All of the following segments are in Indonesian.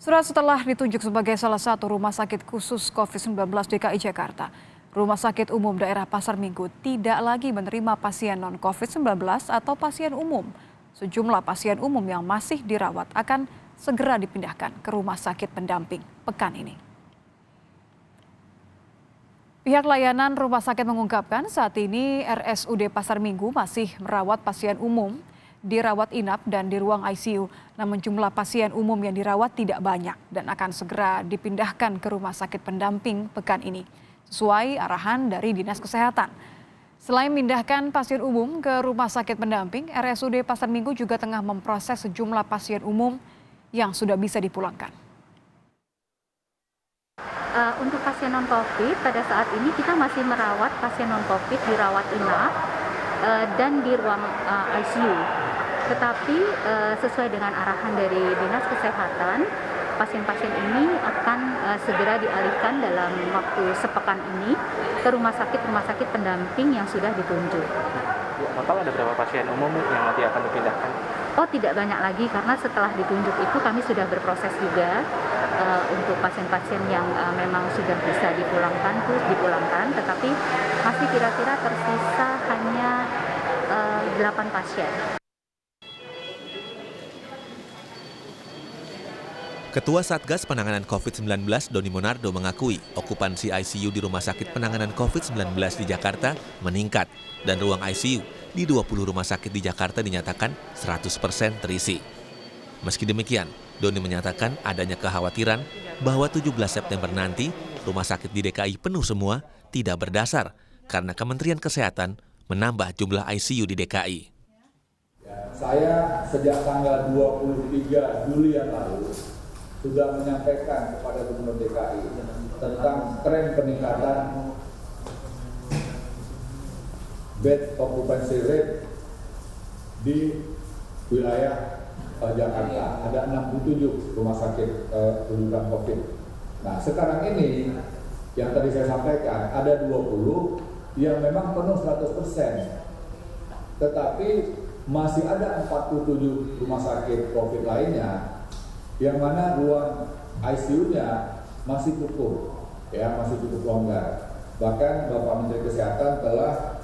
Setelah ditunjuk sebagai salah satu rumah sakit khusus COVID-19 DKI Jakarta, Rumah Sakit Umum Daerah Pasar Minggu tidak lagi menerima pasien non-COVID-19 atau pasien umum. Sejumlah pasien umum yang masih dirawat akan segera dipindahkan ke rumah sakit pendamping pekan ini. Pihak layanan rumah sakit mengungkapkan saat ini RSUD Pasar Minggu masih merawat pasien umum, dirawat inap dan di ruang ICU. Namun jumlah pasien umum yang dirawat tidak banyak dan akan segera dipindahkan ke rumah sakit pendamping pekan ini, sesuai arahan dari Dinas Kesehatan. Selain memindahkan pasien umum ke rumah sakit pendamping, RSUD Pasar Minggu juga tengah memproses sejumlah pasien umum yang sudah bisa dipulangkan. Untuk pasien non-COVID, pada saat ini kita masih merawat pasien non-COVID dirawat inap dan di ruang ICU. Tetapi sesuai dengan arahan dari Dinas Kesehatan, pasien-pasien ini akan segera dialihkan dalam waktu sepekan ini ke rumah sakit pendamping yang sudah ditunjuk. Total ada berapa pasien umum yang nanti akan dipindahkan? Oh, tidak banyak lagi karena setelah ditunjuk itu kami sudah berproses juga untuk pasien-pasien yang memang sudah bisa dipulangkan, tetapi masih kira-kira tersisa hanya 8 pasien. Ketua Satgas Penanganan COVID-19 Doni Monardo mengakui okupansi ICU di Rumah Sakit Penanganan COVID-19 di Jakarta meningkat dan ruang ICU di 20 rumah sakit di Jakarta dinyatakan 100% terisi. Meski demikian, Doni menyatakan adanya kekhawatiran bahwa 17 September nanti rumah sakit di DKI penuh semua tidak berdasar karena Kementerian Kesehatan menambah jumlah ICU di DKI. Saya sejak tanggal 23 Juli yang lalu sudah menyampaikan kepada Gubernur DKI tentang tren peningkatan bed occupancy rate di wilayah Jakarta. Ada 67 rumah sakit rujukan COVID. Nah, sekarang ini yang tadi saya sampaikan ada 20 yang memang penuh 100%. Tetapi masih ada 47 rumah sakit COVID lainnya yang mana ruang ICU-nya masih cukup, masih cukup longgar. Bahkan Bapak Menteri Kesehatan telah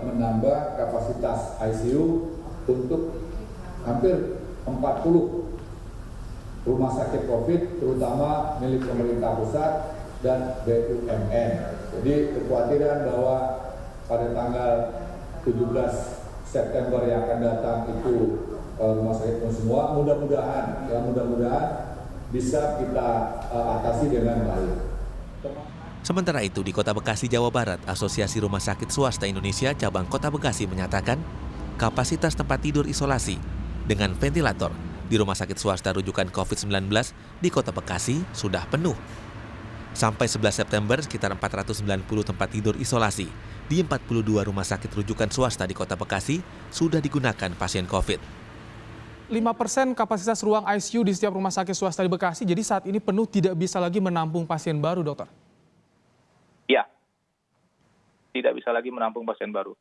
menambah kapasitas ICU untuk hampir 40 rumah sakit COVID, terutama milik pemerintah pusat dan BUMN. Jadi kekhawatiran bahwa pada tanggal 17 September yang akan datang itu rumah sakit semua, mudah-mudahan bisa kita atasi dengan baik. Sementara itu di Kota Bekasi, Jawa Barat, Asosiasi Rumah Sakit Swasta Indonesia Cabang Kota Bekasi menyatakan kapasitas tempat tidur isolasi dengan ventilator di rumah sakit swasta rujukan COVID-19 di Kota Bekasi sudah penuh. Sampai 11 September, sekitar 490 tempat tidur isolasi di 42 rumah sakit rujukan swasta di Kota Bekasi sudah digunakan pasien COVID. 5% kapasitas ruang ICU di setiap rumah sakit swasta di Bekasi, jadi saat ini penuh tidak bisa lagi menampung pasien baru, dokter? Iya, tidak bisa lagi menampung pasien baru.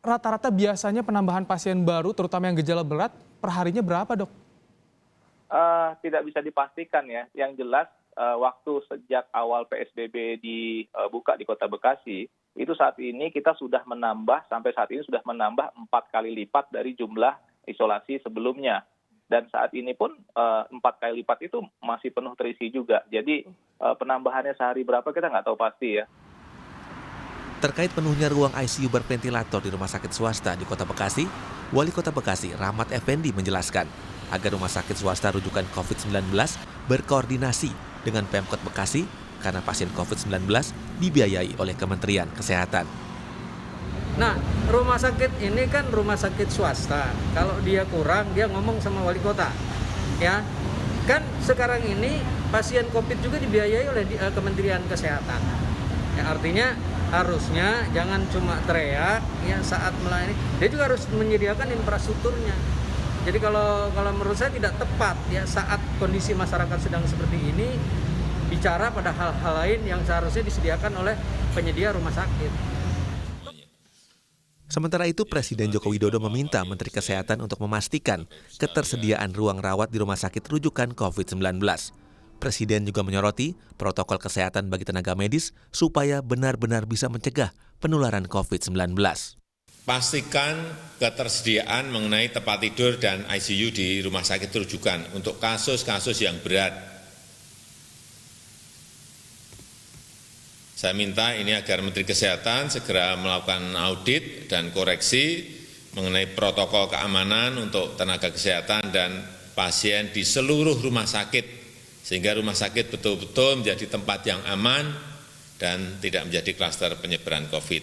Rata-rata biasanya penambahan pasien baru, terutama yang gejala berat, perharinya berapa, dok? Tidak bisa dipastikan ya. Yang jelas waktu sejak awal PSBB dibuka di Kota Bekasi, itu saat ini kita sudah menambah, sampai saat ini sudah menambah 4 kali lipat dari jumlah isolasi sebelumnya. Dan saat ini pun 4 kali lipat itu masih penuh terisi juga. Jadi penambahannya sehari berapa kita nggak tahu pasti ya. Terkait penuhnya ruang ICU berventilator di rumah sakit swasta di Kota Bekasi, Wali Kota Bekasi Rahmat Effendi menjelaskan agar rumah sakit swasta rujukan COVID-19 berkoordinasi dengan Pemkot Bekasi karena pasien COVID-19 dibiayai oleh Kementerian Kesehatan. Nah, rumah sakit ini kan rumah sakit swasta. Kalau dia kurang, dia ngomong sama wali kota. Ya, kan sekarang ini pasien COVID juga dibiayai oleh Kementerian Kesehatan. Ya, artinya harusnya jangan cuma teriak ya saat melayani. Dia juga harus menyediakan infrastrukturnya. Jadi kalau menurut saya tidak tepat ya saat kondisi masyarakat sedang seperti ini bicara pada hal-hal lain yang seharusnya disediakan oleh penyedia rumah sakit. Sementara itu, Presiden Joko Widodo meminta Menteri Kesehatan untuk memastikan ketersediaan ruang rawat di rumah sakit rujukan COVID-19. Presiden juga menyoroti protokol kesehatan bagi tenaga medis supaya benar-benar bisa mencegah penularan COVID-19. Pastikan ketersediaan mengenai tempat tidur dan ICU di rumah sakit rujukan untuk kasus-kasus yang berat. Saya minta ini agar Menteri Kesehatan segera melakukan audit dan koreksi mengenai protokol keamanan untuk tenaga kesehatan dan pasien di seluruh rumah sakit, sehingga rumah sakit betul-betul menjadi tempat yang aman dan tidak menjadi klaster penyebaran COVID.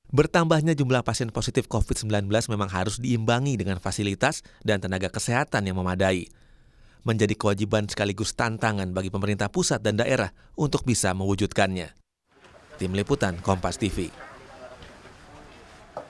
Bertambahnya jumlah pasien positif COVID-19 memang harus diimbangi dengan fasilitas dan tenaga kesehatan yang memadai. Menjadi kewajiban sekaligus tantangan bagi pemerintah pusat dan daerah untuk bisa mewujudkannya. Tim Liputan Kompas TV.